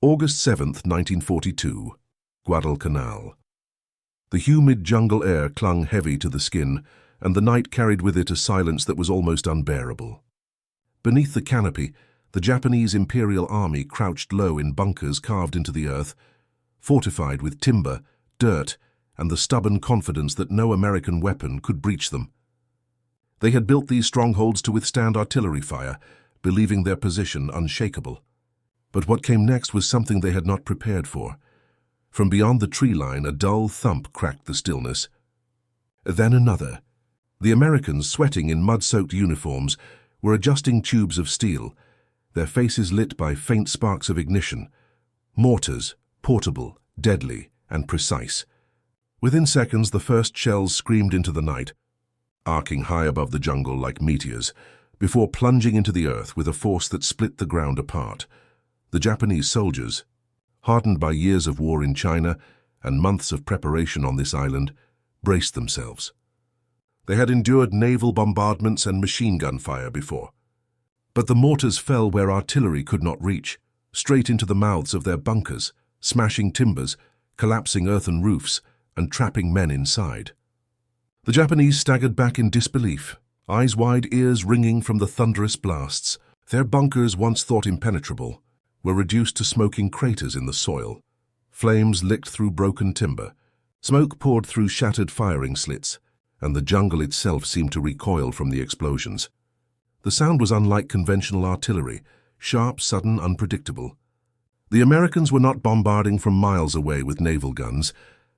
August 7th, 1942, Guadalcanal. The humid jungle air clung heavy to the skin, and the night carried with it a silence that was almost unbearable. Beneath the canopy, the Japanese Imperial Army crouched low in bunkers carved into the earth, fortified with timber, dirt, and the stubborn confidence that no American weapon could breach them. They had built these strongholds to withstand artillery fire, believing their position unshakable. But what came next was something they had not prepared for. From beyond the tree line, a dull thump cracked the stillness. Then another. The Americans, sweating in mud-soaked uniforms, were adjusting tubes of steel, their faces lit by faint sparks of ignition. Mortars, portable, deadly, and precise. Within seconds, the first shells screamed into the night, arcing high above the jungle like meteors, before plunging into the earth with a force that split the ground apart. The Japanese soldiers, hardened by years of war in China and months of preparation on this island, braced themselves. They had endured naval bombardments and machine gun fire before. But the mortars fell where artillery could not reach, straight into the mouths of their bunkers, smashing timbers, collapsing earthen roofs, and trapping men inside. The Japanese staggered back in disbelief, eyes wide, ears ringing from the thunderous blasts. Their bunkers, once thought impenetrable, were reduced to smoking craters in the soil. Flames licked through broken timber. Smoke poured through shattered firing slits, and the jungle itself seemed to recoil from the explosions. The sound was unlike conventional artillery, sharp, sudden, unpredictable. The Americans were not bombarding from miles away with naval guns.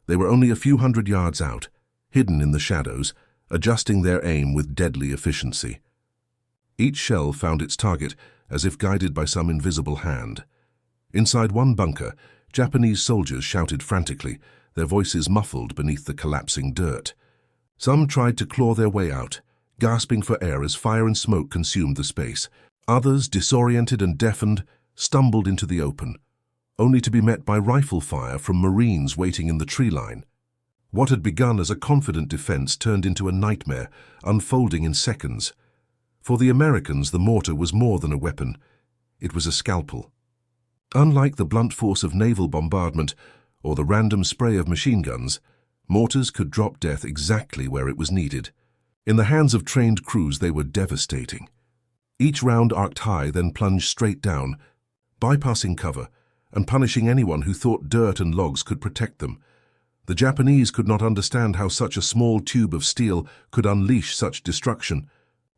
They were only a few hundred yards out, hidden in the shadows, adjusting their aim with deadly efficiency. Each shell found its target as if guided by some invisible hand. Inside one bunker, Japanese soldiers shouted frantically, their voices muffled beneath the collapsing dirt. Some tried to claw their way out, gasping for air as fire and smoke consumed the space. Others, disoriented and deafened, stumbled into the open, only to be met by rifle fire from Marines waiting in the tree line. What had begun as a confident defense turned into a nightmare, unfolding in seconds. For the Americans, the mortar was more than a weapon. It was a scalpel. Unlike the blunt force of naval bombardment or the random spray of machine guns, mortars could drop death exactly where it was needed. In the hands of trained crews, they were devastating. Each round arced high, then plunged straight down, bypassing cover and punishing anyone who thought dirt and logs could protect them. The Japanese could not understand how such a small tube of steel could unleash such destruction.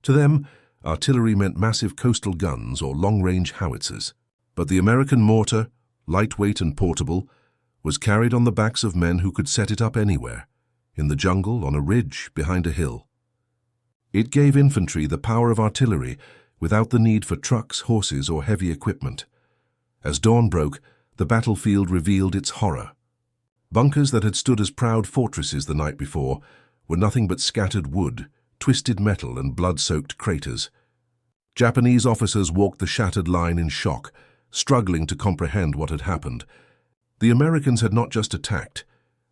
To them, artillery meant massive coastal guns or long-range howitzers. But the American mortar, lightweight and portable, was carried on the backs of men who could set it up anywhere, in the jungle, on a ridge, behind a hill. It gave infantry the power of artillery without the need for trucks, horses, or heavy equipment. As dawn broke, the battlefield revealed its horror. Bunkers that had stood as proud fortresses the night before were nothing but scattered wood, twisted metal, and blood-soaked craters. Japanese officers walked the shattered line in shock, struggling to comprehend what had happened. The Americans had not just attacked,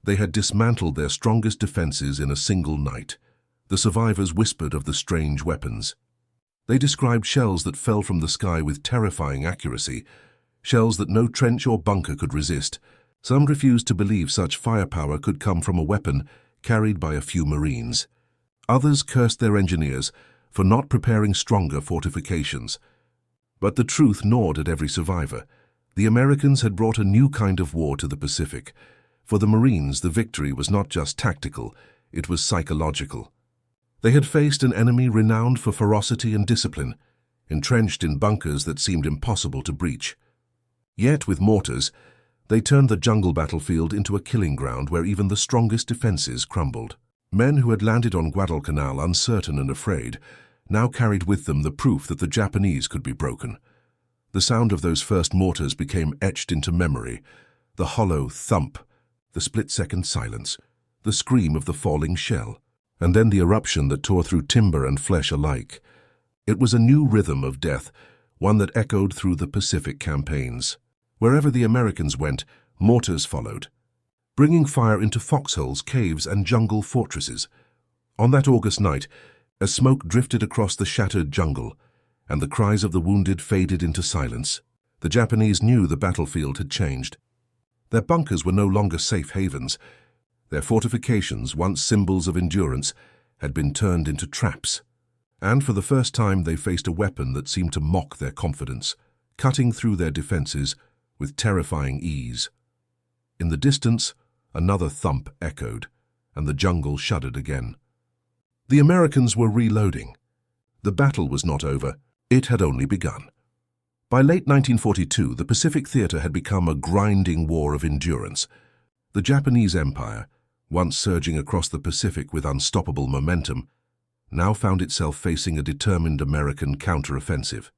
they had dismantled their strongest defenses in a single night. The survivors whispered of the strange weapons. They described shells that fell from the sky with terrifying accuracy, shells that no trench or bunker could resist. Some refused to believe such firepower could come from a weapon carried by a few Marines. Others cursed their engineers for not preparing stronger fortifications. But the truth gnawed at every survivor. The Americans had brought a new kind of war to the Pacific. For the Marines, the victory was not just tactical, it was psychological. They had faced an enemy renowned for ferocity and discipline, entrenched in bunkers that seemed impossible to breach. Yet, with mortars, they turned the jungle battlefield into a killing ground where even the strongest defenses crumbled. Men who had landed on Guadalcanal uncertain and afraid now carried with them the proof that the Japanese could be broken. The sound of those first mortars became etched into memory, the hollow thump, the split-second silence, the scream of the falling shell, and then the eruption that tore through timber and flesh alike. It was a new rhythm of death, one that echoed through the Pacific campaigns. Wherever the Americans went, mortars followed, bringing fire into foxholes, caves, and jungle fortresses. On that August night, as smoke drifted across the shattered jungle, and the cries of the wounded faded into silence, The Japanese knew the battlefield had changed. Their bunkers were no longer safe havens. Their fortifications, once symbols of endurance, had been turned into traps. And for the first time they faced a weapon that seemed to mock their confidence, cutting through their defenses with terrifying ease. In the distance, another thump echoed, and the jungle shuddered again. The Americans were reloading. The battle was not over, it had only begun. By late 1942, the Pacific Theater had become a grinding war of endurance. The Japanese Empire, once surging across the Pacific with unstoppable momentum, now found itself facing a determined American counteroffensive.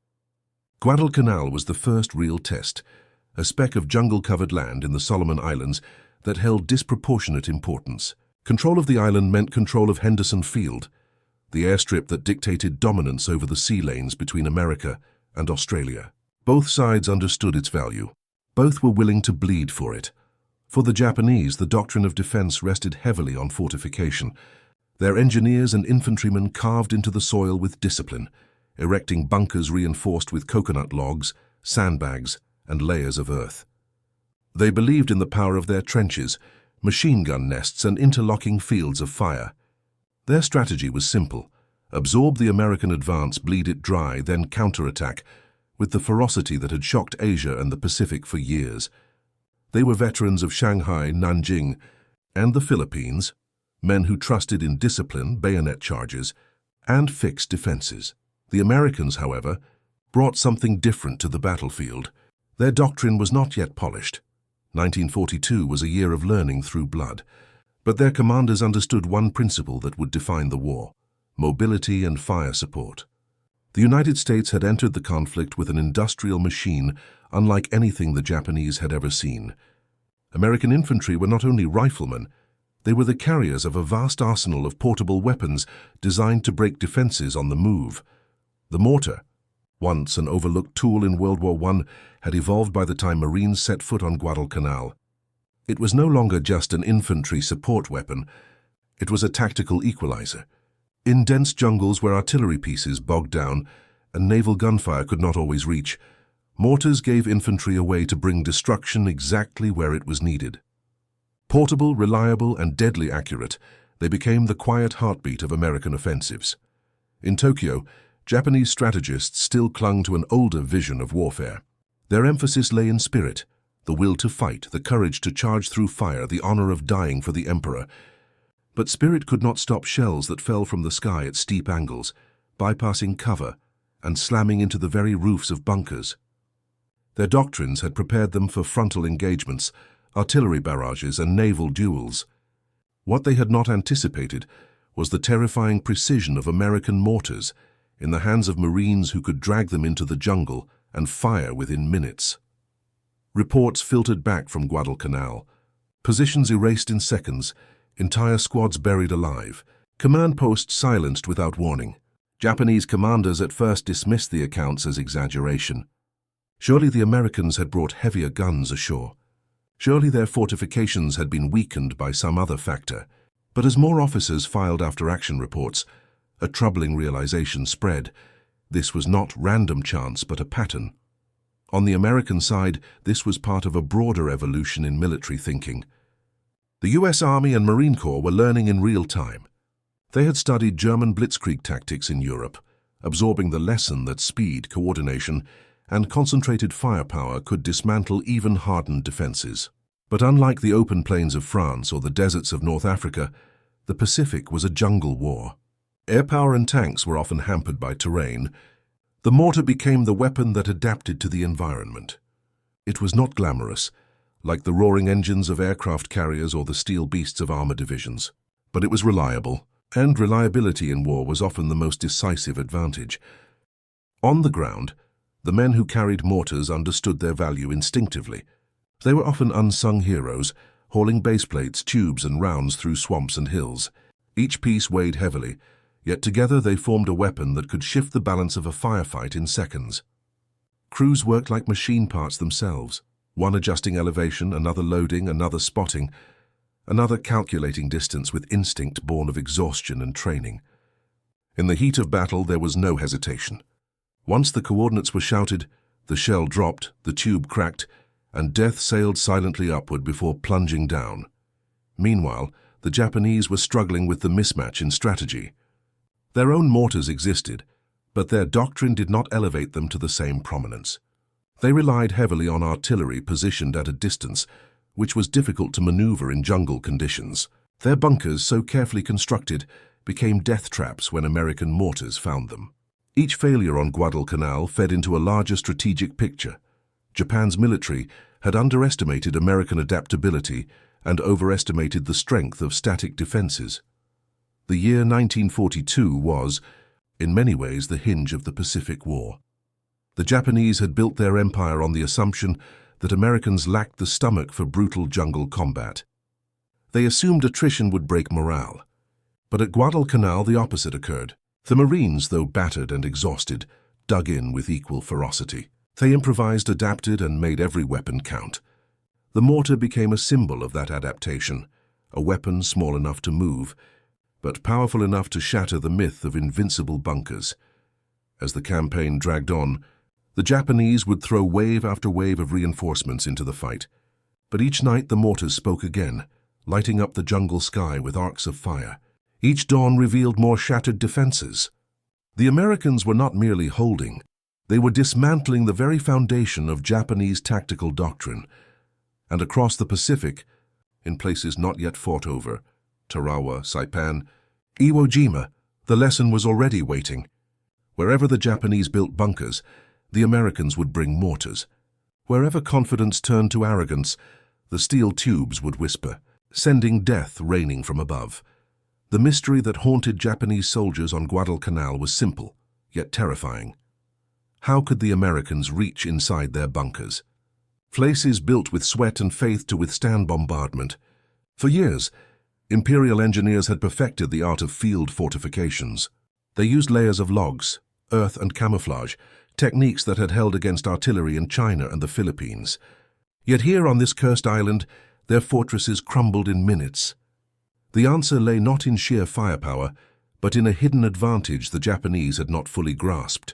Guadalcanal was the first real test, a speck of jungle-covered land in the Solomon Islands that held disproportionate importance. Control of the island meant control of Henderson Field, the airstrip that dictated dominance over the sea lanes between America and Australia. Both sides understood its value. Both were willing to bleed for it. For the Japanese, the doctrine of defense rested heavily on fortification. Their engineers and infantrymen carved into the soil with discipline, erecting bunkers reinforced with coconut logs, sandbags, and layers of earth. They believed in the power of their trenches, machine gun nests, and interlocking fields of fire. Their strategy was simple: absorb the American advance, bleed it dry, then counterattack, with the ferocity that had shocked Asia and the Pacific for years. They were veterans of Shanghai, Nanjing, and the Philippines, men who trusted in discipline, bayonet charges, and fixed defenses. The Americans, however, brought something different to the battlefield. Their doctrine was not yet polished. 1942 was a year of learning through blood, but their commanders understood one principle that would define the war: mobility and fire support. The United States had entered the conflict with an industrial machine unlike anything the Japanese had ever seen. American infantry were not only riflemen, they were the carriers of a vast arsenal of portable weapons designed to break defenses on the move. The mortar, once an overlooked tool in World War I, had evolved by the time Marines set foot on Guadalcanal. It was no longer just an infantry support weapon, it was a tactical equalizer. In dense jungles where artillery pieces bogged down and naval gunfire could not always reach, mortars gave infantry a way to bring destruction exactly where it was needed. Portable, reliable, and deadly accurate, they became the quiet heartbeat of American offensives. In Tokyo, Japanese strategists still clung to an older vision of warfare. Their emphasis lay in spirit, the will to fight, the courage to charge through fire, the honor of dying for the emperor. But spirit could not stop shells that fell from the sky at steep angles, bypassing cover and slamming into the very roofs of bunkers. Their doctrines had prepared them for frontal engagements, artillery barrages, and naval duels. What they had not anticipated was the terrifying precision of American mortars in the hands of Marines who could drag them into the jungle and fire within minutes. Reports filtered back from Guadalcanal, positions erased in seconds, entire squads buried alive, command posts silenced without warning. Japanese commanders at first dismissed the accounts as exaggeration. Surely the Americans had brought heavier guns ashore. Surely their fortifications had been weakened by some other factor. But as more officers filed after-action reports, a troubling realization spread. This was not random chance, but a pattern. On the American side, this was part of a broader evolution in military thinking. The U.S. Army and Marine Corps were learning in real time. They had studied German blitzkrieg tactics in Europe, absorbing the lesson that speed, coordination, and concentrated firepower could dismantle even hardened defenses. But unlike the open plains of France or the deserts of North Africa, the Pacific was a jungle war. Air power and tanks were often hampered by terrain. The mortar became the weapon that adapted to the environment. It was not glamorous, like the roaring engines of aircraft carriers or the steel beasts of armor divisions. But it was reliable, and reliability in war was often the most decisive advantage. On the ground, the men who carried mortars understood their value instinctively. They were often unsung heroes, hauling baseplates, tubes, and rounds through swamps and hills. Each piece weighed heavily, yet together they formed a weapon that could shift the balance of a firefight in seconds. Crews worked like machine parts themselves, one adjusting elevation, another loading, another spotting, another calculating distance with instinct born of exhaustion and training. In the heat of battle, there was no hesitation. Once the coordinates were shouted, The shell dropped, the tube cracked, and death sailed silently upward before plunging down. Meanwhile, the Japanese were struggling with the mismatch in strategy. Their own mortars existed, but their doctrine did not elevate them to the same prominence. They relied heavily on artillery positioned at a distance, which was difficult to maneuver in jungle conditions. Their bunkers, so carefully constructed, became death traps when American mortars found them. Each failure on Guadalcanal fed into a larger strategic picture. Japan's military had underestimated American adaptability and overestimated the strength of static defenses. The year 1942 was, in many ways, the hinge of the Pacific War. The Japanese had built their empire on the assumption that Americans lacked the stomach for brutal jungle combat. They assumed attrition would break morale. But at Guadalcanal, the opposite occurred. The Marines, though battered and exhausted, dug in with equal ferocity. They improvised, adapted, and made every weapon count. The mortar became a symbol of that adaptation, a weapon small enough to move, but powerful enough to shatter the myth of invincible bunkers. As the campaign dragged on, the Japanese would throw wave after wave of reinforcements into the fight. But each night the mortars spoke again, lighting up the jungle sky with arcs of fire. Each dawn revealed more shattered defenses. The Americans were not merely holding, they were dismantling the very foundation of Japanese tactical doctrine. And across the Pacific, in places not yet fought over, Tarawa, Saipan, Iwo Jima, the lesson was already waiting. Wherever the Japanese built bunkers, the Americans would bring mortars. Wherever confidence turned to arrogance, the steel tubes would whisper, sending death raining from above. The mystery that haunted Japanese soldiers on Guadalcanal was simple, yet terrifying. How could the Americans reach inside their bunkers? Places built with sweat and faith to withstand bombardment. For years, Imperial engineers had perfected the art of field fortifications. They used layers of logs, earth and camouflage, techniques that had held against artillery in China and the Philippines. Yet here on this cursed island, their fortresses crumbled in minutes. The answer lay not in sheer firepower, but in a hidden advantage the Japanese had not fully grasped: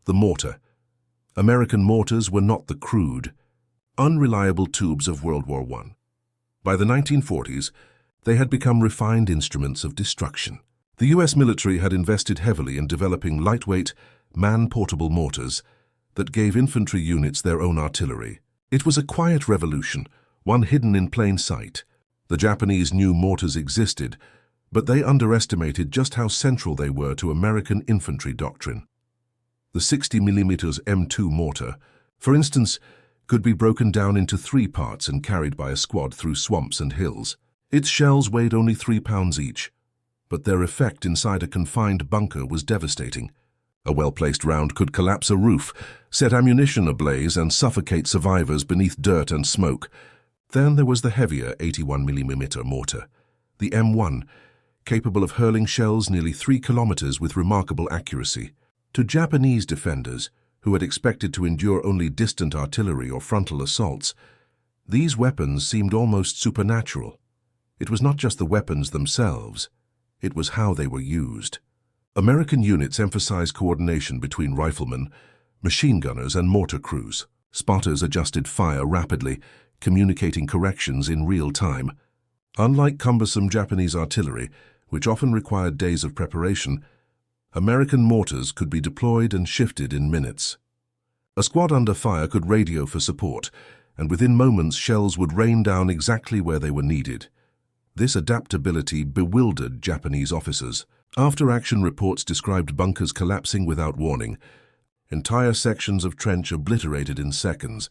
the mortar. American mortars were not the crude, unreliable tubes of World War I. By the 1940s, they had become refined instruments of destruction. The U.S. military had invested heavily in developing lightweight, man-portable mortars that gave infantry units their own artillery. It was a quiet revolution, one hidden in plain sight. The Japanese knew mortars existed, but they underestimated just how central they were to American infantry doctrine. The 60mm M2 mortar, for instance, could be broken down into 3 parts and carried by a squad through swamps and hills. Its shells weighed only 3 pounds each, but their effect inside a confined bunker was devastating. A well-placed round could collapse a roof, set ammunition ablaze, and suffocate survivors beneath dirt and smoke. Then there was the heavier 81mm mortar, the M1, capable of hurling shells nearly 3 kilometers with remarkable accuracy. To Japanese defenders, who had expected to endure only distant artillery or frontal assaults, these weapons seemed almost supernatural. It was not just the weapons themselves, it was how they were used. American units emphasized coordination between riflemen, machine gunners, and mortar crews. Spotters adjusted fire rapidly, communicating corrections in real time. Unlike cumbersome Japanese artillery, which often required days of preparation, American mortars could be deployed and shifted in minutes. A squad under fire could radio for support, and within moments shells would rain down exactly where they were needed. This adaptability bewildered Japanese officers. After-action reports described bunkers collapsing without warning, entire sections of trench obliterated in seconds,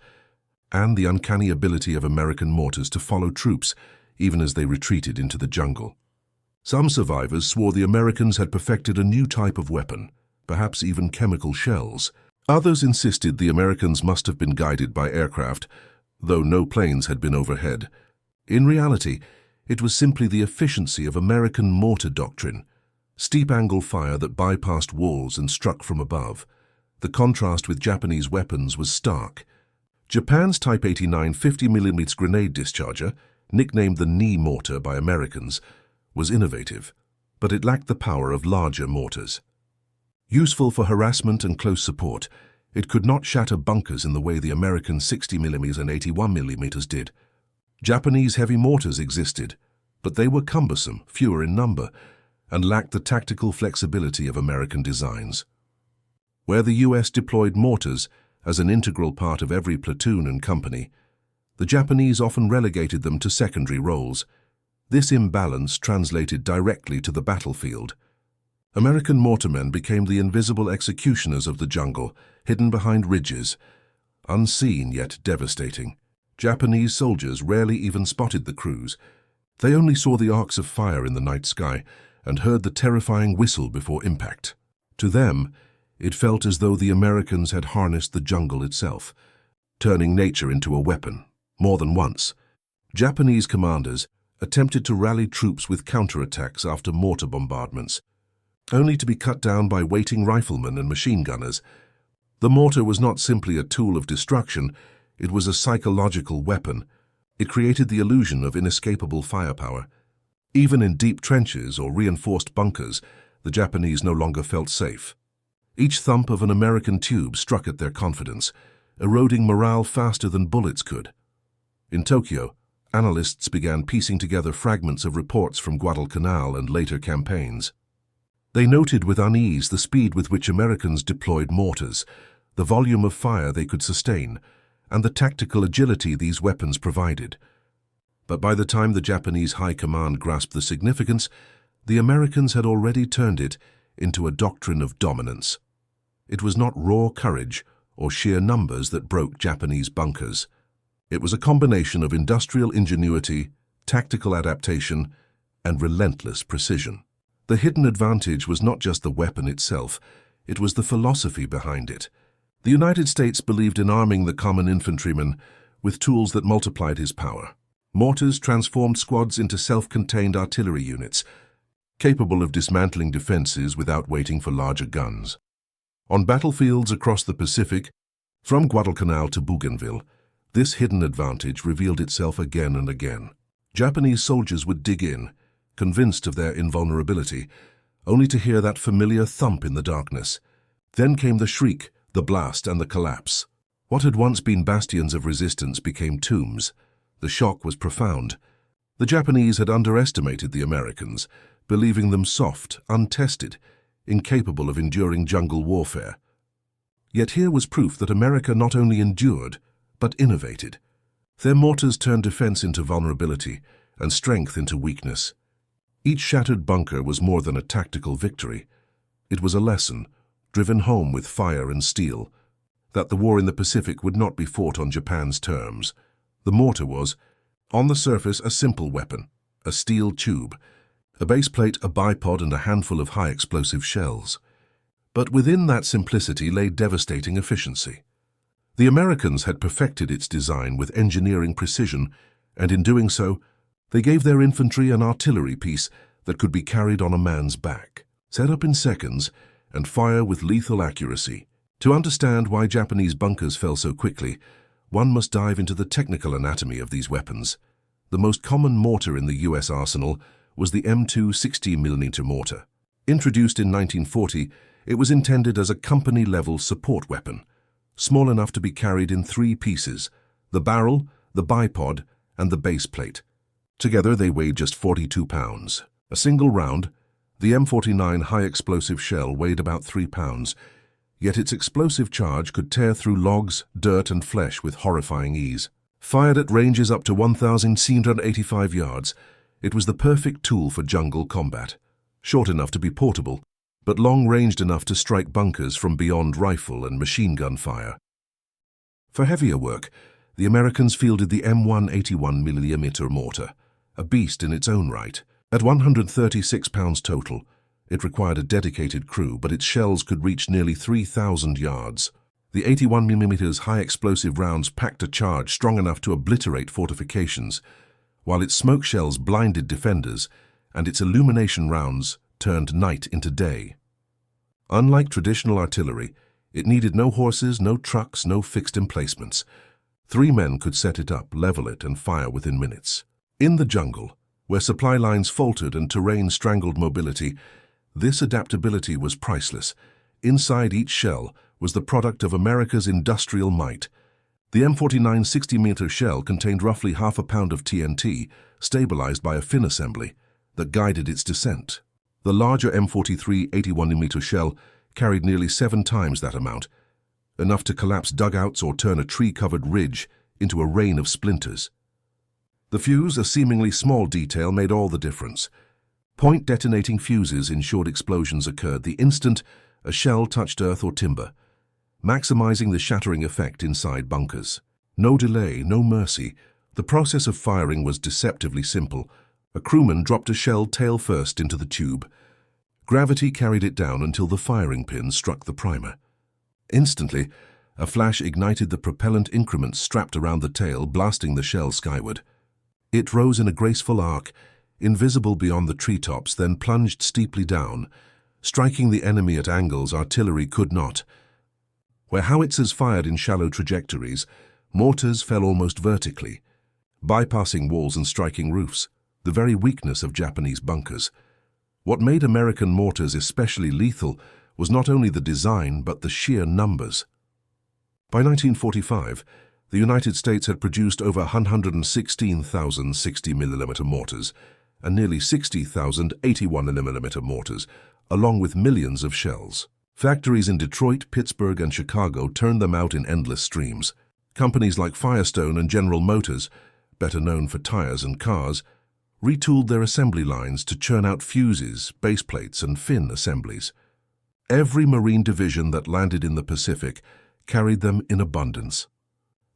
and the uncanny ability of American mortars to follow troops even as they retreated into the jungle. Some survivors swore the Americans had perfected a new type of weapon, perhaps even chemical shells. Others insisted the Americans must have been guided by aircraft, though no planes had been overhead. In reality, it was simply the efficiency of American mortar doctrine, steep-angle fire that bypassed walls and struck from above. The contrast with Japanese weapons was stark. Japan's Type 89 50mm grenade discharger, nicknamed the knee mortar by Americans, was innovative, but it lacked the power of larger mortars. Useful for harassment and close support, It could not shatter bunkers in the way the American 60mm and 81mm did. Japanese heavy mortars existed, but they were cumbersome, fewer in number, and lacked the tactical flexibility of American designs. Where the US deployed mortars as an integral part of every platoon and company, the Japanese often relegated them to secondary roles. This imbalance translated directly to the battlefield. American mortarmen became the invisible executioners of the jungle, hidden behind ridges, unseen yet devastating. Japanese soldiers rarely even spotted the crews. They only saw the arcs of fire in the night sky and heard the terrifying whistle before impact. To them, it felt as though the Americans had harnessed the jungle itself, turning nature into a weapon. More than once, Japanese commanders attempted to rally troops with counterattacks after mortar bombardments, only to be cut down by waiting riflemen and machine gunners. The mortar was not simply a tool of destruction, it was a psychological weapon. It created the illusion of inescapable firepower. Even in deep trenches or reinforced bunkers, the Japanese no longer felt safe. Each thump of an American tube struck at their confidence, eroding morale faster than bullets could. In Tokyo, analysts began piecing together fragments of reports from Guadalcanal and later campaigns. They noted with unease the speed with which Americans deployed mortars, the volume of fire they could sustain, and the tactical agility these weapons provided. But by the time the Japanese high command grasped the significance, the Americans had already turned it into a doctrine of dominance. It was not raw courage or sheer numbers that broke Japanese bunkers. It was a combination of industrial ingenuity, tactical adaptation, and relentless precision. The hidden advantage was not just the weapon itself, it was the philosophy behind it. The United States believed in arming the common infantryman with tools that multiplied his power. Mortars transformed squads into self-contained artillery units, capable of dismantling defenses without waiting for larger guns. On battlefields across the Pacific, from Guadalcanal to Bougainville, this hidden advantage revealed itself again and again. Japanese soldiers would dig in, convinced of their invulnerability, only to hear that familiar thump in the darkness. Then came the shriek, the blast, and the collapse. What had once been bastions of resistance became tombs. The shock was profound. The Japanese had underestimated the Americans, believing them soft, untested, incapable of enduring jungle warfare. Yet here was proof that America not only endured, but innovated. Their mortars turned defense into vulnerability and strength into weakness. Each shattered bunker was more than a tactical victory. It was a lesson, driven home with fire and steel, that the war in the Pacific would not be fought on Japan's terms. The mortar was, on the surface, a simple weapon, a steel tube, a base plate, a bipod, and a handful of high-explosive shells. But within that simplicity lay devastating efficiency. The Americans had perfected its design with engineering precision, and in doing so, they gave their infantry an artillery piece that could be carried on a man's back, set up in seconds, and fire with lethal accuracy. To understand why Japanese bunkers fell so quickly, one must dive into the technical anatomy of these weapons. The most common mortar in the US arsenal was the M2 60mm mortar. Introduced in 1940, it was intended as a company-level support weapon, small enough to be carried in 3 pieces: the barrel, the bipod, and the base plate. Together they weighed just 42 pounds. A single round, the M49 high-explosive shell weighed about 3 pounds, yet its explosive charge could tear through logs, dirt, and flesh with horrifying ease. Fired at ranges up to 1,785 yards, it was the perfect tool for jungle combat, short enough to be portable, but long-ranged enough to strike bunkers from beyond rifle and machine gun fire. For heavier work, the Americans fielded the M1 81mm mortar, a beast in its own right. At 136 pounds total, it required a dedicated crew, but its shells could reach nearly 3,000 yards. The 81mm high-explosive rounds packed a charge strong enough to obliterate fortifications, while its smoke shells blinded defenders, and its illumination rounds turned night into day. Unlike traditional artillery, it needed no horses, no trucks, no fixed emplacements. 3 men could set it up, level it, and fire within minutes. In the jungle, where supply lines faltered and terrain strangled mobility, this adaptability was priceless. Inside each shell was the product of America's industrial might. The M49 60-meter shell contained roughly half a pound of TNT, stabilized by a fin assembly, that guided its descent. The larger M43 81-meter shell carried nearly 7 times that amount, enough to collapse dugouts or turn a tree-covered ridge into a rain of splinters. The fuse, a seemingly small detail, made all the difference. Point-detonating fuses ensured explosions occurred the instant a shell touched earth or timber, maximizing the shattering effect inside bunkers. No delay, no mercy. The process of firing was deceptively simple. A crewman dropped a shell tail first into the tube. Gravity carried it down until the firing pin struck the primer. Instantly, a flash ignited the propellant increments strapped around the tail, blasting the shell skyward. It rose in a graceful arc, invisible beyond the treetops, then plunged steeply down, striking the enemy at angles artillery could not. Where howitzers fired in shallow trajectories, mortars fell almost vertically, bypassing walls and striking roofs, the very weakness of Japanese bunkers. What made American mortars especially lethal was not only the design but the sheer numbers. By 1945, the United States had produced over 116,000 60mm mortars and nearly 60,000 81mm mortars, along with millions of shells. Factories in Detroit, Pittsburgh, and Chicago turned them out in endless streams. Companies like Firestone and General Motors, better known for tires and cars, retooled their assembly lines to churn out fuses, baseplates, and fin assemblies. Every Marine division that landed in the Pacific carried them in abundance.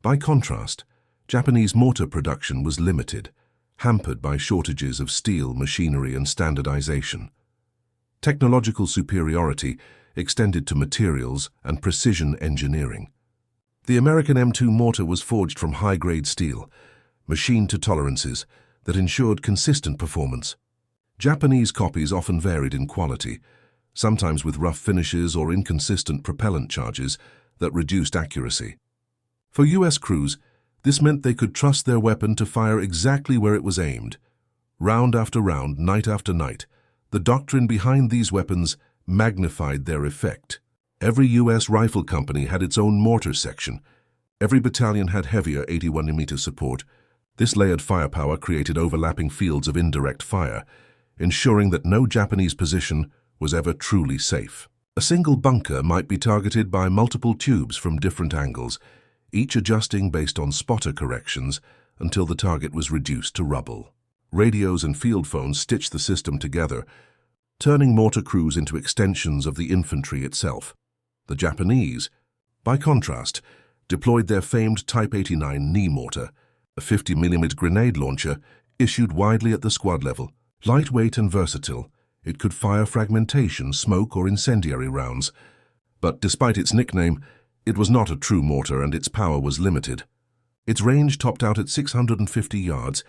By contrast, Japanese mortar production was limited, hampered by shortages of steel, machinery, and standardization. Technological superiority extended to materials and precision engineering. The American M2 mortar was forged from high-grade steel, machined to tolerances that ensured consistent performance. Japanese copies often varied in quality, sometimes with rough finishes or inconsistent propellant charges that reduced accuracy. For U.S. crews, this meant they could trust their weapon to fire exactly where it was aimed. Round after round, night after night, the doctrine behind these weapons magnified their effect. Every U.S. rifle company had its own mortar section. Every battalion had heavier 81mm support. This layered firepower created overlapping fields of indirect fire, ensuring that no Japanese position was ever truly safe. A single bunker might be targeted by multiple tubes from different angles, each adjusting based on spotter corrections until the target was reduced to rubble. Radios and field phones stitched the system together, turning mortar crews into extensions of the infantry itself. The Japanese, by contrast, deployed their famed Type 89 knee mortar, a 50mm grenade launcher issued widely at the squad level. Lightweight and versatile, it could fire fragmentation, smoke, or incendiary rounds. But despite its nickname, it was not a true mortar and its power was limited. Its range topped out at 650 yards,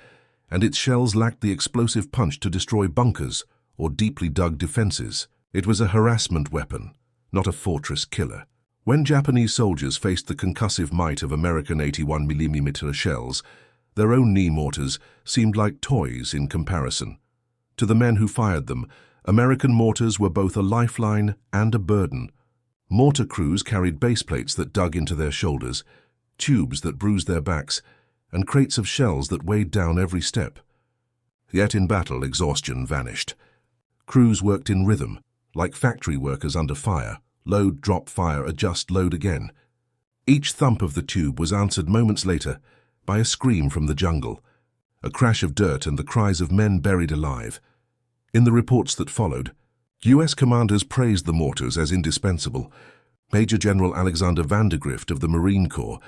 and its shells lacked the explosive punch to destroy bunkers or deeply dug defenses. It was a harassment weapon, not a fortress killer. When Japanese soldiers faced the concussive might of American 81mm shells, their own knee mortars seemed like toys in comparison. To the men who fired them, American mortars were both a lifeline and a burden. Mortar crews carried baseplates that dug into their shoulders, tubes that bruised their backs, and crates of shells that weighed down every step. Yet in battle, exhaustion vanished. Crews worked in rhythm, like factory workers under fire. Load, drop, fire, adjust, load again. Each thump of the tube was answered moments later by a scream from the jungle, a crash of dirt and the cries of men buried alive. In the reports that followed, U.S. commanders praised the mortars as indispensable. Major General Alexander Vandergrift of the Marine Corps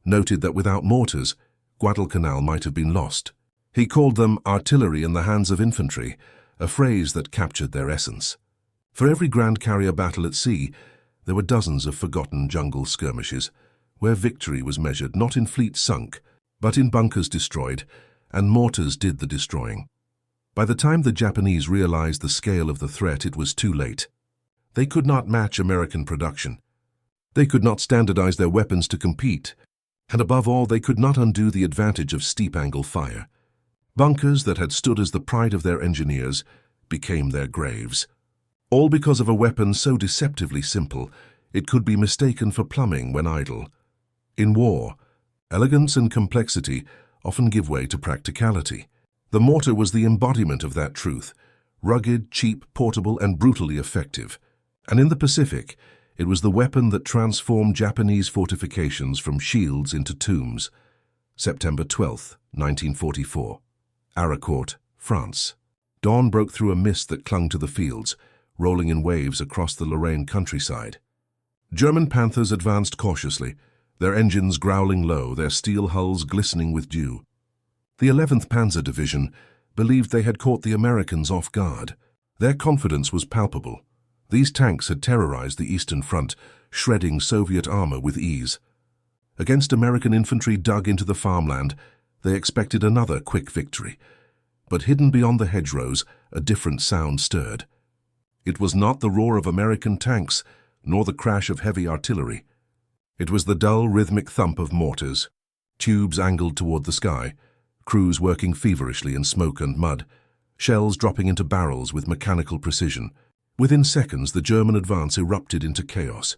noted that without mortars, Guadalcanal might have been lost. He called them artillery in the hands of infantry, a phrase that captured their essence. For every Grand Carrier battle at sea, there were dozens of forgotten jungle skirmishes, where victory was measured not in fleets sunk, but in bunkers destroyed, and mortars did the destroying. By the time the Japanese realized the scale of the threat, it was too late. They could not match American production. They could not standardize their weapons to compete, and above all, they could not undo the advantage of steep-angle fire. Bunkers that had stood as the pride of their engineers became their graves. All because of a weapon so deceptively simple, It could be mistaken for plumbing when idle. In war, elegance and complexity often give way to practicality. The mortar was the embodiment of that truth, rugged, cheap, portable, and brutally effective. And in the Pacific, it was the weapon that transformed Japanese fortifications from shields into tombs. September 12, 1944. Aracourt, France. Dawn broke through a mist that clung to the fields, rolling in waves across the Lorraine countryside. German Panthers advanced cautiously, their engines growling low, their steel hulls glistening with dew. The 11th Panzer Division believed they had caught the Americans off guard. Their confidence was palpable. These tanks had terrorized the Eastern Front, shredding Soviet armor with ease. Against American infantry dug into the farmland, they expected another quick victory. But hidden beyond the hedgerows, a different sound stirred. It was not the roar of American tanks, nor the crash of heavy artillery. It was the dull, rhythmic thump of mortars, tubes angled toward the sky, crews working feverishly in smoke and mud, shells dropping into barrels with mechanical precision. Within seconds, the German advance erupted into chaos.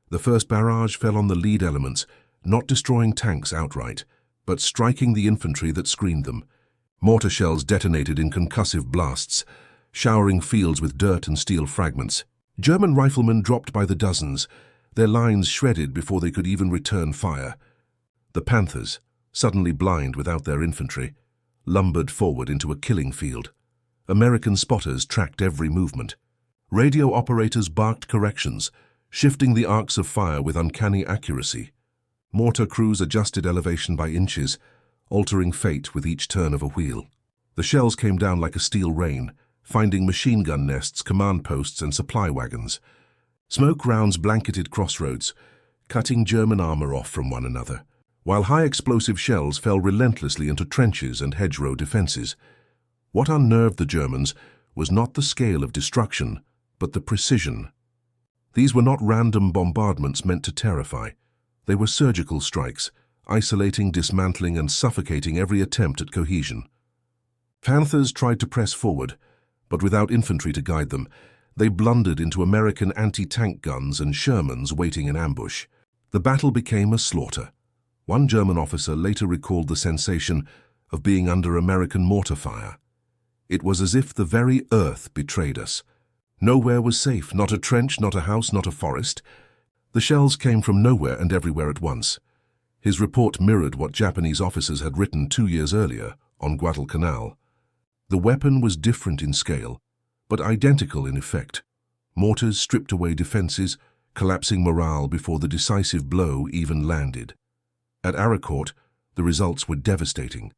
The first barrage fell on the lead elements, not destroying tanks outright, but striking the infantry that screened them. Mortar shells detonated in concussive blasts, showering fields with dirt and steel fragments. German riflemen dropped by the dozens, their lines shredded before they could even return fire. The Panthers, suddenly blind without their infantry, lumbered forward into a killing field. American spotters tracked every movement. Radio operators barked corrections, shifting the arcs of fire with uncanny accuracy. Mortar crews adjusted elevation by inches, altering fate with each turn of a wheel. The shells came down like a steel rain, finding machine gun nests, command posts, and supply wagons. Smoke rounds blanketed crossroads, cutting German armor off from one another, while high-explosive shells fell relentlessly into trenches and hedgerow defenses. What unnerved the Germans was not the scale of destruction, but the precision. These were not random bombardments meant to terrify. They were surgical strikes, isolating, dismantling, and suffocating every attempt at cohesion. Panthers tried to press forward, but without infantry to guide them, they blundered into American anti-tank guns and Shermans waiting in ambush. The battle became a slaughter. One German officer later recalled the sensation of being under American mortar fire. It was as if the very earth betrayed us. Nowhere was safe, not a trench, not a house, not a forest. The shells came from nowhere and everywhere at once. His report mirrored what Japanese officers had written 2 years earlier on Guadalcanal. The weapon was different in scale, but identical in effect. Mortars stripped away defenses, collapsing morale before the decisive blow even landed. At Aracourt, the results were devastating.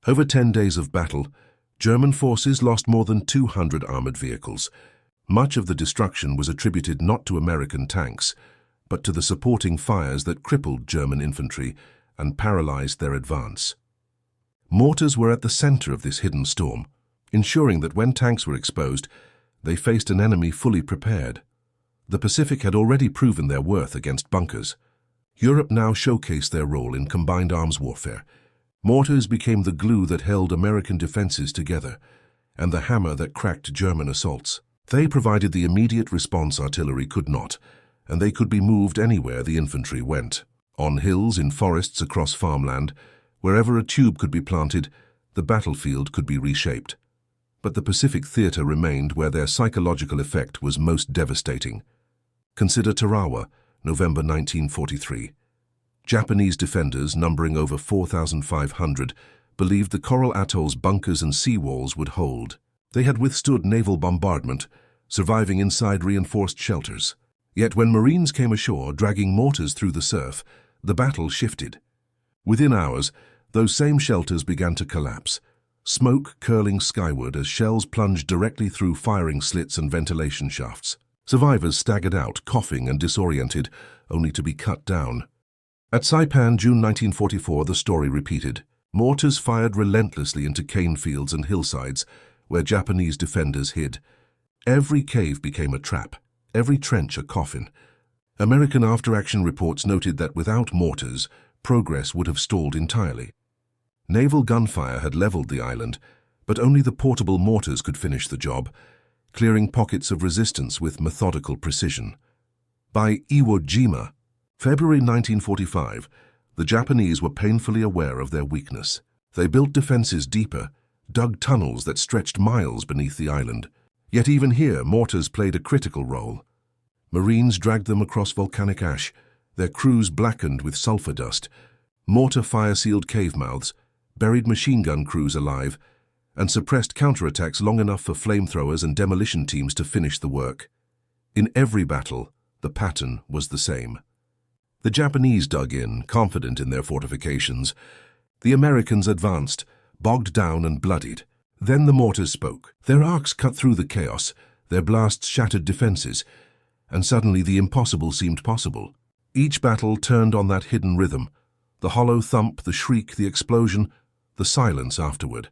Over 10 days of battle, German forces lost more than 200 armored vehicles. Much of the destruction was attributed not to American tanks, but to the supporting fires that crippled German infantry and paralyzed their advance. Mortars were at the center of this hidden storm, ensuring that when tanks were exposed, they faced an enemy fully prepared. The Pacific had already proven their worth against bunkers. Europe now showcased their role in combined arms warfare. Mortars became the glue that held American defenses together, and the hammer that cracked German assaults. They provided the immediate response artillery could not, and they could be moved anywhere the infantry went. On hills, in forests, across farmland, wherever a tube could be planted, the battlefield could be reshaped. But the Pacific theater remained where their psychological effect was most devastating. Consider Tarawa, November 1943. Japanese defenders, numbering over 4,500, believed the Coral Atoll's bunkers and seawalls would hold. They had withstood naval bombardment, surviving inside reinforced shelters. Yet when Marines came ashore, dragging mortars through the surf, the battle shifted. Within hours, those same shelters began to collapse, smoke curling skyward as shells plunged directly through firing slits and ventilation shafts. Survivors staggered out, coughing and disoriented, only to be cut down. At Saipan, June 1944, the story repeated. Mortars fired relentlessly into cane fields and hillsides, where Japanese defenders hid. Every cave became a trap, every trench a coffin. American after-action reports noted that without mortars, progress would have stalled entirely. Naval gunfire had leveled the island, but only the portable mortars could finish the job, clearing pockets of resistance with methodical precision. By Iwo Jima, February 1945, the Japanese were painfully aware of their weakness. They built defenses deeper, dug tunnels that stretched miles beneath the island. Yet even here, mortars played a critical role. Marines dragged them across volcanic ash, their crews blackened with sulfur dust. Mortar fire sealed cave mouths, buried machine gun crews alive, and suppressed counterattacks long enough for flamethrowers and demolition teams to finish the work. In every battle, the pattern was the same. The Japanese dug in, confident in their fortifications. The Americans advanced, bogged down and bloodied. Then the mortars spoke. Their arcs cut through the chaos, their blasts shattered defenses, and suddenly the impossible seemed possible. Each battle turned on that hidden rhythm, the hollow thump, the shriek, the explosion, the silence afterward.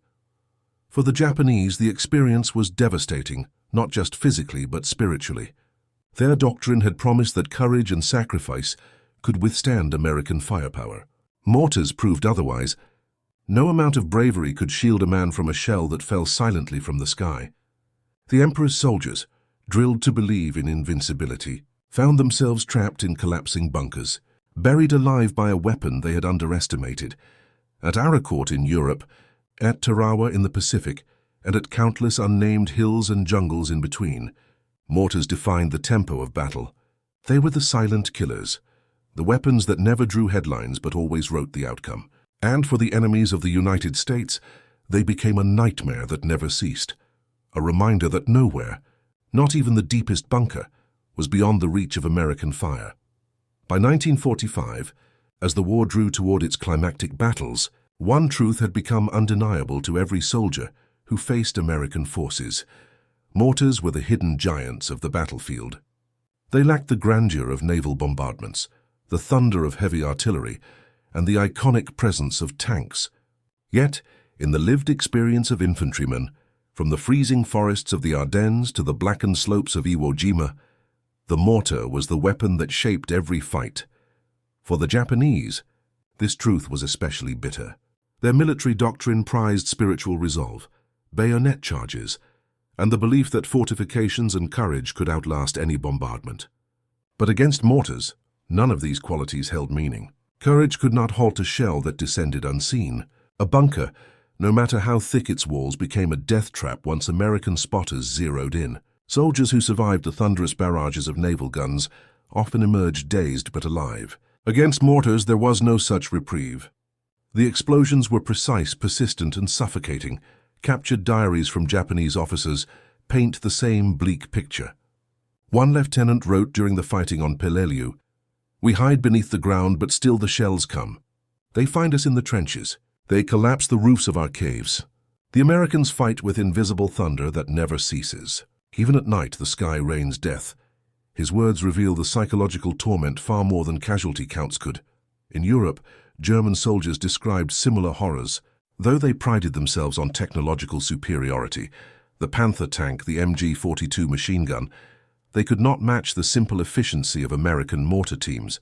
For the Japanese, the experience was devastating, not just physically but spiritually. Their doctrine had promised that courage and sacrifice could withstand American firepower. Mortars proved otherwise. No amount of bravery could shield a man from a shell that fell silently from the sky. The Emperor's soldiers, drilled to believe in invincibility, found themselves trapped in collapsing bunkers, buried alive by a weapon they had underestimated. At Aracourt in Europe, at Tarawa in the Pacific, and at countless unnamed hills and jungles in between, mortars defined the tempo of battle. They were the silent killers, the weapons that never drew headlines but always wrote the outcome. And for the enemies of the United States, they became a nightmare that never ceased, a reminder that nowhere, not even the deepest bunker, was beyond the reach of American fire. By 1945, as the war drew toward its climactic battles, one truth had become undeniable to every soldier who faced American forces. Mortars were the hidden giants of the battlefield. They lacked the grandeur of naval bombardments, the thunder of heavy artillery, and the iconic presence of tanks. Yet, in the lived experience of infantrymen, from the freezing forests of the Ardennes to the blackened slopes of Iwo Jima, the mortar was the weapon that shaped every fight. For the Japanese, this truth was especially bitter. Their military doctrine prized spiritual resolve, bayonet charges, and the belief that fortifications and courage could outlast any bombardment. But against mortars, none of these qualities held meaning. Courage could not halt a shell that descended unseen. A bunker, no matter how thick its walls, became a death trap once American spotters zeroed in. Soldiers who survived the thunderous barrages of naval guns often emerged dazed but alive. Against mortars, there was no such reprieve. The explosions were precise, persistent, and suffocating. Captured diaries from Japanese officers paint the same bleak picture. One lieutenant wrote during the fighting on Peleliu, "We hide beneath the ground, but still the shells come. They find us in the trenches. They collapse the roofs of our caves. The Americans fight with invisible thunder that never ceases. Even at night, the sky rains death." His words reveal the psychological torment far more than casualty counts could. In Europe, German soldiers described similar horrors. Though they prided themselves on technological superiority, the Panther tank, the MG-42 machine gun, they could not match the simple efficiency of American mortar teams.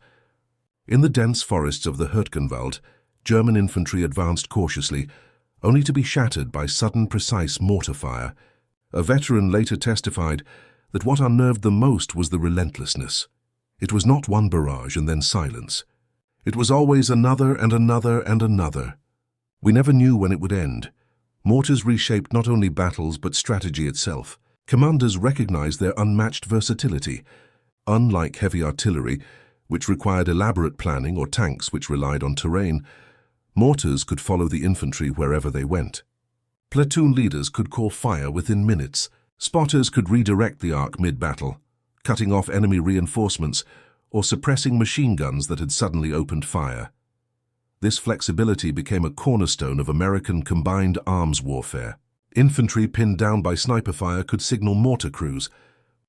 In the dense forests of the Hürtgenwald, German infantry advanced cautiously, only to be shattered by sudden, precise mortar fire. A veteran later testified that what unnerved them most was the relentlessness. It was not one barrage and then silence. It was always another and another and another. We never knew when it would end. Mortars reshaped not only battles but strategy itself. Commanders recognized their unmatched versatility. Unlike heavy artillery, which required elaborate planning, or tanks which relied on terrain, mortars could follow the infantry wherever they went. Platoon leaders could call fire within minutes. Spotters could redirect the arc mid-battle, cutting off enemy reinforcements or suppressing machine guns that had suddenly opened fire. This flexibility became a cornerstone of American combined arms warfare. Infantry pinned down by sniper fire could signal mortar crews.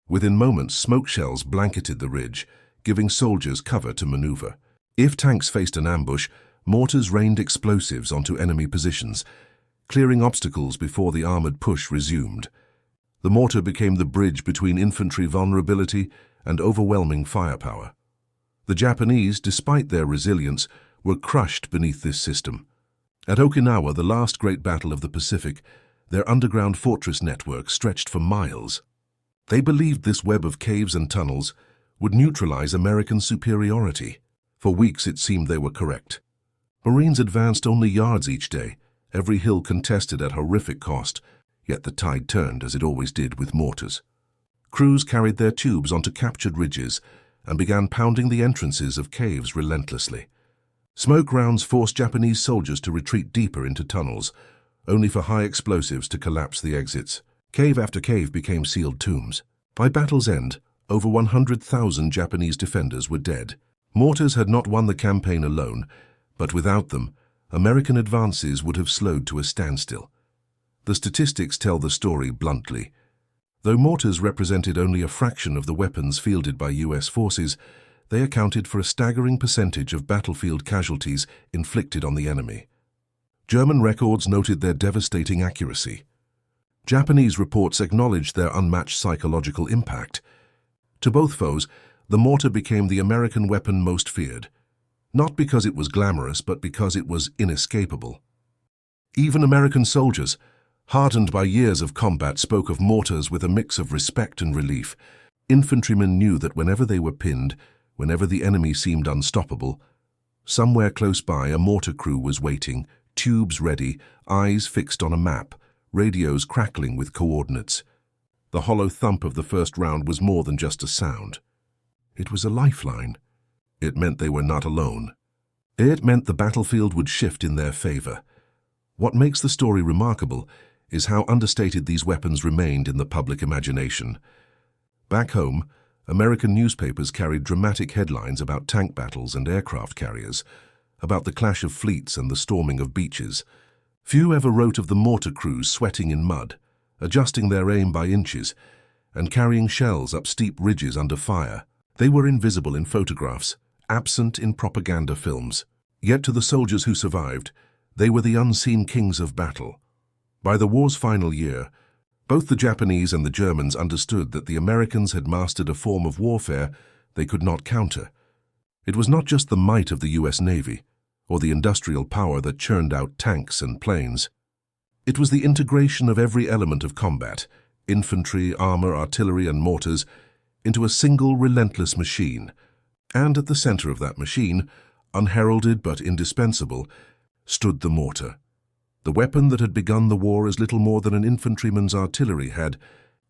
Within moments, smoke shells blanketed the ridge, giving soldiers cover to maneuver. If tanks faced an ambush, mortars rained explosives onto enemy positions, clearing obstacles before the armored push resumed. The mortar became the bridge between infantry vulnerability and overwhelming firepower. The Japanese, despite their resilience, were crushed beneath this system. At Okinawa, the last great battle of the Pacific, their underground fortress network stretched for miles. They believed this web of caves and tunnels would neutralize American superiority. For weeks it seemed they were correct. Marines advanced only yards each day, every hill contested at horrific cost, yet the tide turned as it always did with mortars. Crews carried their tubes onto captured ridges and began pounding the entrances of caves relentlessly. Smoke rounds forced Japanese soldiers to retreat deeper into tunnels, only for high explosives to collapse the exits. Cave after cave became sealed tombs. By battle's end, over 100,000 Japanese defenders were dead. Mortars had not won the campaign alone, but without them, American advances would have slowed to a standstill. The statistics tell the story bluntly. Though mortars represented only a fraction of the weapons fielded by US forces, they accounted for a staggering percentage of battlefield casualties inflicted on the enemy. German records noted their devastating accuracy. Japanese reports acknowledged their unmatched psychological impact. To both foes, the mortar became the American weapon most feared, not because it was glamorous, but because it was inescapable. Even American soldiers, hardened by years of combat, spoke of mortars with a mix of respect and relief. Infantrymen knew that whenever they were pinned, whenever the enemy seemed unstoppable, somewhere close by a mortar crew was waiting, tubes ready, eyes fixed on a map, radios crackling with coordinates. The hollow thump of the first round was more than just a sound. It was a lifeline. It meant they were not alone. It meant the battlefield would shift in their favor. What makes the story remarkable is how understated these weapons remained in the public imagination. Back home, American newspapers carried dramatic headlines about tank battles and aircraft carriers, about the clash of fleets and the storming of beaches. Few ever wrote of the mortar crews sweating in mud, adjusting their aim by inches, and carrying shells up steep ridges under fire. They were invisible in photographs, absent in propaganda films. Yet to the soldiers who survived, they were the unseen kings of battle. By the war's final year, both the Japanese and the Germans understood that the Americans had mastered a form of warfare they could not counter. It was not just the might of the US Navy, or the industrial power that churned out tanks and planes. It was the integration of every element of combat, infantry, armor, artillery, and mortars, into a single relentless machine. And at the center of that machine, unheralded but indispensable, stood the mortar. The weapon that had begun the war as little more than an infantryman's artillery had,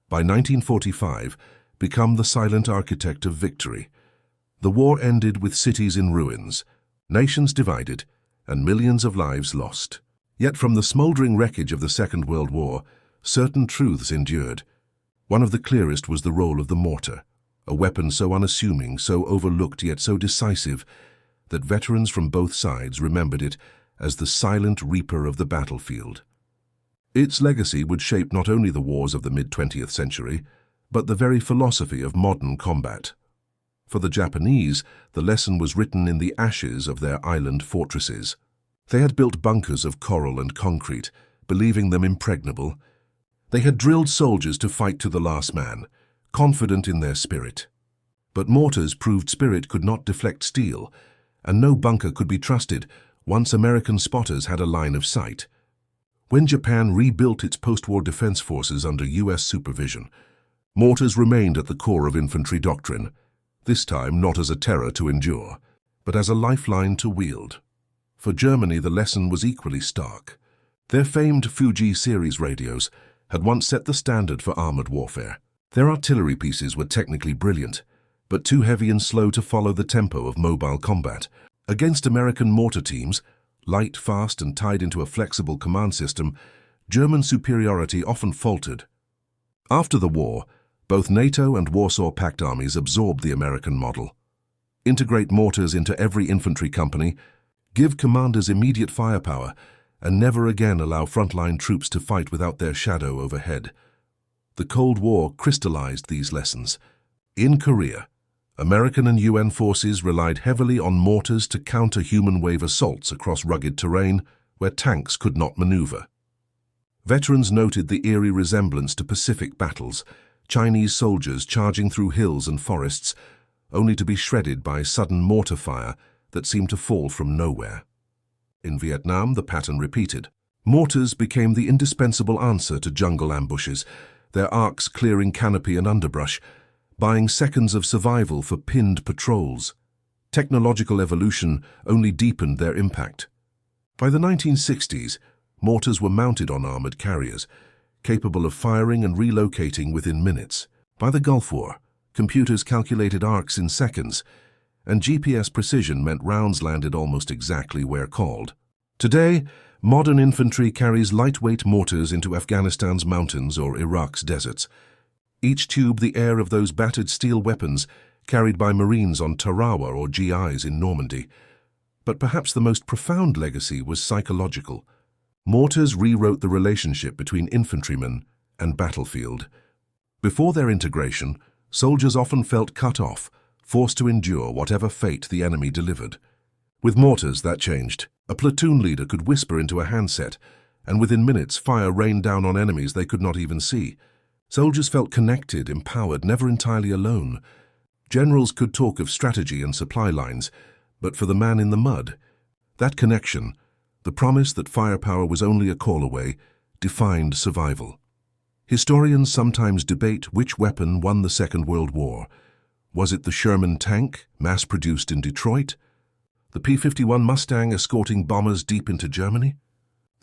by 1945, become the silent architect of victory. The war ended with cities in ruins, nations divided, and millions of lives lost. Yet from the smoldering wreckage of the Second World War, certain truths endured. One of the clearest was the role of the mortar, a weapon so unassuming, so overlooked yet so decisive, that veterans from both sides remembered it as the silent reaper of the battlefield. Its legacy would shape not only the wars of the mid-20th century, but the very philosophy of modern combat. For the Japanese, the lesson was written in the ashes of their island fortresses. They had built bunkers of coral and concrete, believing them impregnable. They had drilled soldiers to fight to the last man, confident in their spirit. But mortars proved spirit could not deflect steel, and no bunker could be trusted once American spotters had a line of sight. When Japan rebuilt its post-war defense forces under US supervision, mortars remained at the core of infantry doctrine, this time not as a terror to endure, but as a lifeline to wield. For Germany, the lesson was equally stark. Their famed Fuji series radios had once set the standard for armored warfare. Their artillery pieces were technically brilliant, but too heavy and slow to follow the tempo of mobile combat. Against American mortar teams, light, fast, and tied into a flexible command system, German superiority often faltered. After the war, both NATO and Warsaw Pact armies absorbed the American model. Integrate mortars into every infantry company, give commanders immediate firepower, and never again allow frontline troops to fight without their shadow overhead. The Cold War crystallized these lessons. In Korea, American and UN forces relied heavily on mortars to counter human wave assaults across rugged terrain where tanks could not maneuver. Veterans noted the eerie resemblance to Pacific battles, Chinese soldiers charging through hills and forests, only to be shredded by sudden mortar fire that seemed to fall from nowhere. In Vietnam, the pattern repeated. Mortars became the indispensable answer to jungle ambushes, their arcs clearing canopy and underbrush, buying seconds of survival for pinned patrols. Technological evolution only deepened their impact. By the 1960s, mortars were mounted on armored carriers, capable of firing and relocating within minutes. By the Gulf War, computers calculated arcs in seconds, and GPS precision meant rounds landed almost exactly where called. Today, modern infantry carries lightweight mortars into Afghanistan's mountains or Iraq's deserts. Each tube the air of those battered steel weapons carried by Marines on Tarawa or GIs in Normandy. But perhaps the most profound legacy was psychological. Mortars rewrote the relationship between infantrymen and battlefield. Before their integration, soldiers often felt cut off, forced to endure whatever fate the enemy delivered. With mortars, that changed. A platoon leader could whisper into a handset, and within minutes fire rained down on enemies they could not even see. Soldiers felt connected, empowered, never entirely alone. Generals could talk of strategy and supply lines, but for the man in the mud, that connection, the promise that firepower was only a call away, defined survival. Historians sometimes debate which weapon won the Second World War. Was it the Sherman tank, mass-produced in Detroit? The P-51 Mustang escorting bombers deep into Germany?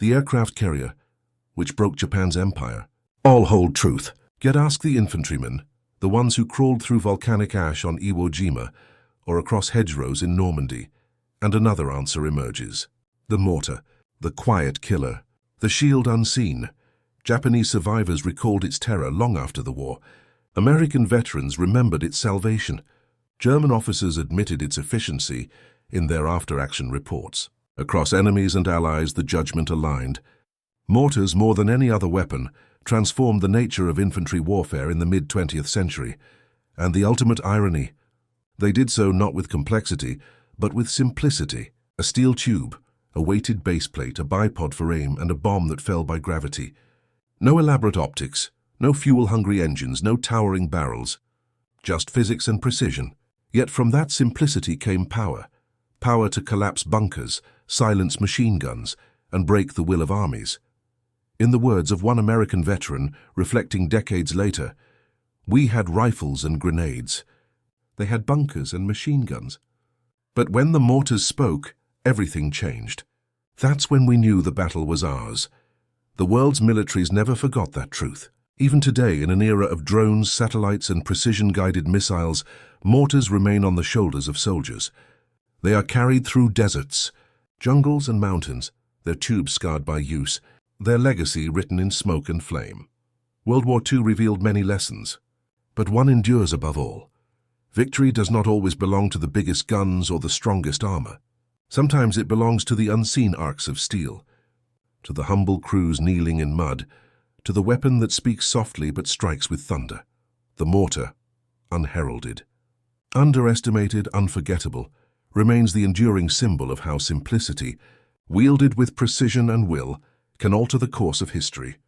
The aircraft carrier, which broke Japan's empire? All hold truth. Yet ask the infantrymen, the ones who crawled through volcanic ash on Iwo Jima or across hedgerows in Normandy, and another answer emerges. The mortar, the quiet killer, the shield unseen. Japanese survivors recalled its terror long after the war. American veterans remembered its salvation. German officers admitted its efficiency in their after-action reports. Across enemies and allies, the judgment aligned. Mortars, more than any other weapon, transformed the nature of infantry warfare in the mid-20th century. And the ultimate irony, they did so not with complexity, but with simplicity. A steel tube, a weighted baseplate, a bipod for aim, and a bomb that fell by gravity. No elaborate optics, no fuel-hungry engines, no towering barrels. Just physics and precision. Yet from that simplicity came power. Power to collapse bunkers, silence machine guns, and break the will of armies. In the words of one American veteran, reflecting decades later, "We had rifles and grenades. They had bunkers and machine guns. But when the mortars spoke, everything changed. That's when we knew the battle was ours." The world's militaries never forgot that truth. Even today, in an era of drones, satellites, and precision-guided missiles, mortars remain on the shoulders of soldiers. They are carried through deserts, jungles, and mountains, their tubes scarred by use, their legacy written in smoke and flame. World War II revealed many lessons, but one endures above all. Victory does not always belong to the biggest guns or the strongest armor. Sometimes it belongs to the unseen arcs of steel, to the humble crews kneeling in mud, to the weapon that speaks softly but strikes with thunder, the mortar, unheralded. Underestimated, unforgettable, remains the enduring symbol of how simplicity, wielded with precision and will, can alter the course of history.